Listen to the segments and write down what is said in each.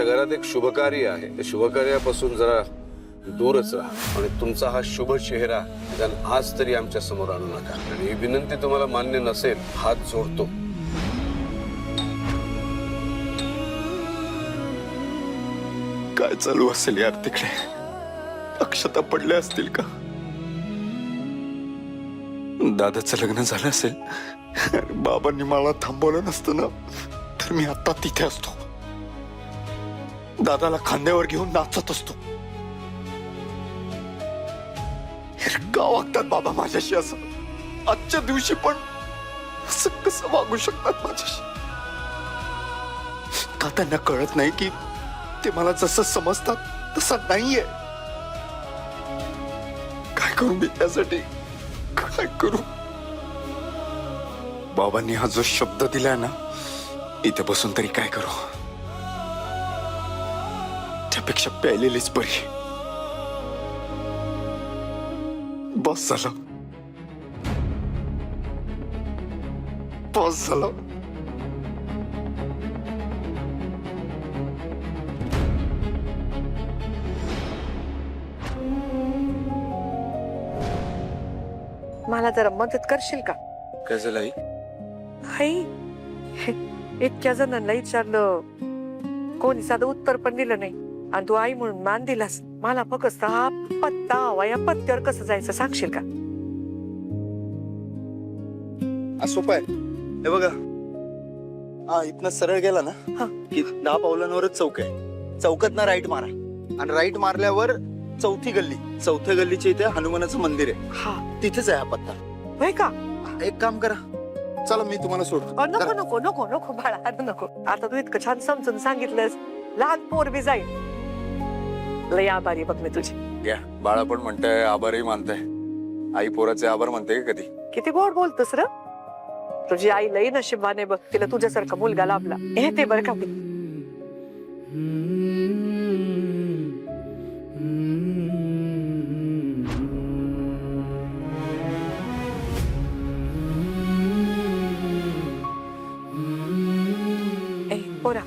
आमच्या घरात एक शुभकार्य आहे, त्या शुभकार्यापासून जरा दूरच राहा आणि तुमचा हा शुभ चेहरा आज तरी आमच्या समोर आणू नका. आणि ही विनंती तुम्हाला मान्य नसेल, हात जोडतो. काय चालू असेल यार तिकडे? अक्षता पडल्या असतील का? दादाचं लग्न झालं असेल. बाबांनी मला थांबवलं नसतं ना तर मी आता तिथे असतो. दादाला खांद्यावर घेऊन नाचत असतो. का वागतात बाबा माझ्याशी असं? आजच्या दिवशी पण असं कसं वागू शकतात माझ्याशी? का त्यांना कळत नाही की ते मला जसं समजतात तसं नाहीये? काय करू मी त्यासाठी? काय करू? बाबांनी हा जो शब्द दिलाय ना, इथे बसून तरी काय करू? त्यापेक्षा प्यायलेलीच बरी. बस झालं. बस झालं. मला जरा मदत करशील का? काय झालं आई? आई, इतक्या जणांना विचारलं, कोणी साधं उत्तर पण दिलं नाही आणि तू आई म्हणून मान दिलास. मला फक्त हा पत्ता हवा, या पत्त्यावर कसं जायचं सांगशील का? सोपं आहे. हे बघा, हा इथनं सरळ गेला ना की 10 पावलांवरच चौक आहे. चौकात ना राईट मारा आणि राईट मारल्यावर चौथी गल्ली. चौथ्या गल्लीच्या इथे हनुमानाचं मंदिर आहे. हा, तिथेच आहे हा पत्ता. होय का? एक काम करा, चला मी तुम्हाला सोडतो. नको नको नको नको बाळा, आता नको. आता तू इतकं छान समजून सांगितलंस, लहान पोर बी जाईल. लय आभारी बघ मी तुझी. घ्या, बाळा पण म्हणताय, आभारही मानताय. आई पोराचे आभार म्हणते का कधी? किती गोड बोलतोस र. तुझी आई लई नशिबाने बघ, तिला तुझ्यासारखा मुलगा लाभला. हे ते बरं का? पोरा,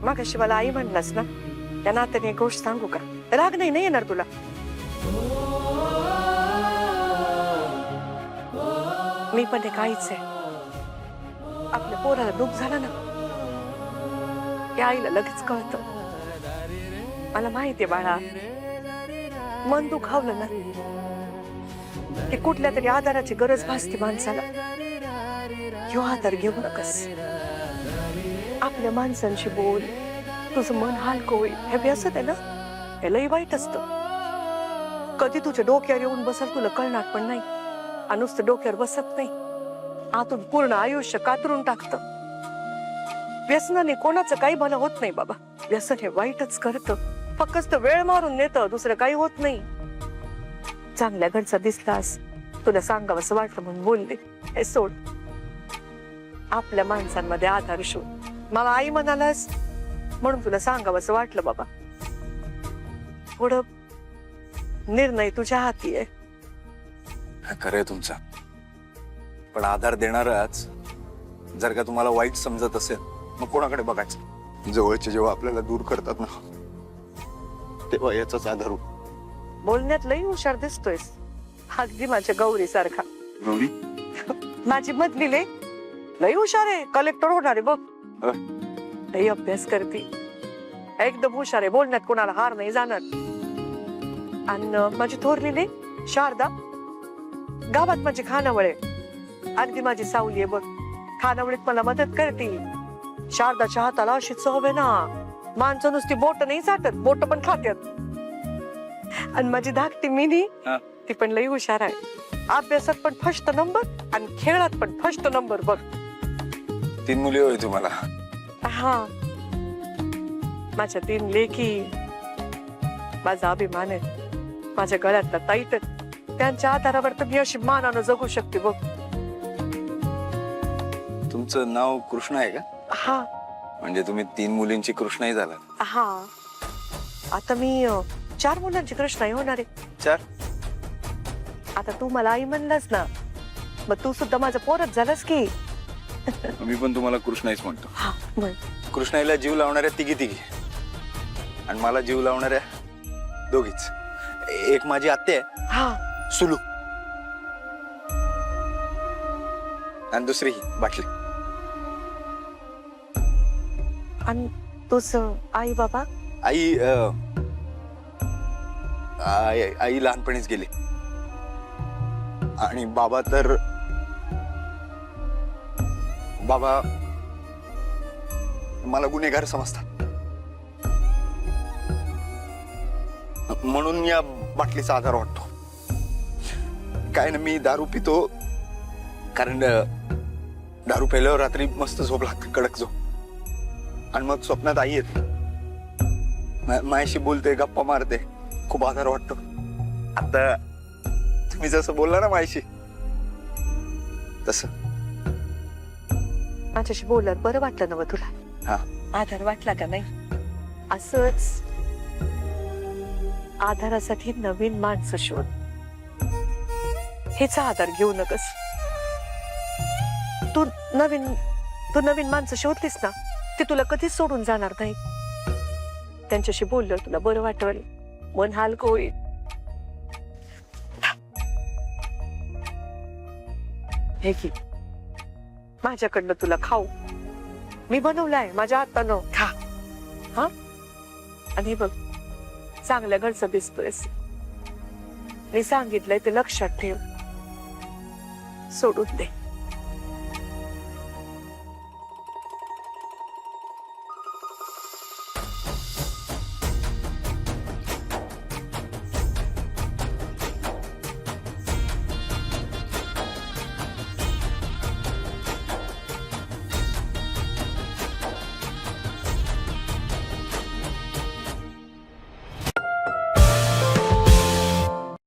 मगाशी मला आई म्हणलास ना, त्या नात्याने एक गोष्ट सांगू का? राग नाही येणार तुला. मी पण एक आईच आहे. आपल्या पोराला दुःख झालं ना, त्या आईला लगेच कळतं. मला माहितीये बाळा, मन दुखावलं ना की कुठल्या तरी आधाराची गरज भासते माणसाला. ह्यो आधार घेऊ नकस. आपल्या माणसांशी बोल, तुझं मन हलकं होईल. हे व्यसन आहे ना, हे लई वाईट असतं. कधी तुझ्या डोक्यावर येऊन बसल तुला कळणार पण नाही. आणि नुसतं डोक्यावर बसत नाही, आतून पूर्ण आयुष्य कातरून टाकतं. व्यसनाने कोणाचं काही भलं होत नाही बाबा. व्यसन हे वाईटच करतं, फक्त वेळ मारून नेतं, दुसरं काही होत नाही. चांगल्या घरचा दिसलास, तुला सांगावंसं वाटलं म्हणून बोलले. हे सोड. आपल्या माणसांमध्ये आधार शोध. मला आई म्हणालास म्हणून तुला सांगावंसं वाटलं बाबा. थोडं निर्णय तुझ्या हाती आहे. खरंय तुमचा, पण आधार देणाराच जर का तुम्हाला वाईट समजत असेल, मग कोणाकडे बघायचं? जवळचे जेव्हा आपल्याला दूर करतात ना, तेव्हा याचाच आधार होतो. बोलण्यात लई हुशार दिसतोयस, अगदी माझ्या गौरी सारखा. गौरी माझी मधली लई हुशार आहे, कलेक्टर होणार आहे बघ. लई अभ्यास करते, एकदम हुशार आहे. बोलण्यात कोणाला हार नाही जाणार. आणि माझी थोरली शारदा, गावात माझी खानावळ आहे, अगदी माझी सावली आहे बघ. खानावळीत मला मदत करते. शारदाच्या हाताला अशी चव आहे ना, माणसं नुसती बोट नाही चाटत, बोट पण खात्यात. आणि माझी धाकटी मिनी, ती पण लई हुशार आहे. अभ्यासात पण फर्स्ट नंबर आणि खेळात पण फर्स्ट नंबर बघ. 3 मुली होय तुम्हाला? हा, माझ्या 3 लेकी. माझा अभिमान आहे. माझ्या गळ्यातला ताईत, त्यांच्या आधारावर तर मी अशी मानानं जगू शकते बघ. तुमचं नाव कृष्णा आहे का? हा. म्हणजे तुम्ही 3 मुलींची कृष्णाही झाला? हा, आता मी 4 मुलांची कृष्णाई होणार आहे. 4? आता तू मला आई म्हणलास ना, मग तू सुद्धा माझा पोरच झालास की. मी पण तुम्हाला कृष्णाईच म्हणतो. हा, म्हण. कृष्णाईला जीव लावणाऱ्या तिघी. आणि मला जीव लावणाऱ्या दोघीच. एक माझी आत्या आहे हा सुलू, आणि दुसरी ही बाटली. आणि तुझं आई बाबा? आई आई लहानपणीच गेली, आणि बाबा तर बाबा मला गुन्हेगार समजतात, म्हणून या बाटलीचा आधार वाटतो. काय ना, मी दारू पितो कारण दारू प्यायल्यावर रात्री मस्त झोप लागते, कडक झोप, आणि मग स्वप्नात आई येते, माझ्याशी बोलते, गप्पा मारते, खूप आधार वाटतो. आता तुम्ही जसं बोलला ना माझ्याशी, तसं माझ्याशी बोलत बरं वाटलं ना तुला? हा. आधार वाटला का नाही? असंच आधारासाठी नवीन माणसं शोध. हेचा आधार घेऊ नकस. तू नवीन माणसं शोधलीस ना, ते तुला कधीच सोडून जाणार नाही. त्यांच्याशी बोललं तुला बरं वाटेल, मन हलकं होईल. हे की माझ्याकडनं तुला खाऊ मी बनवलाय, माझ्या हातानं खा. हा, आणि बघ, चांगल्या घरचं दिसतोयस. मी सांगितलंय ते लक्षात ठेव, सोडून दे.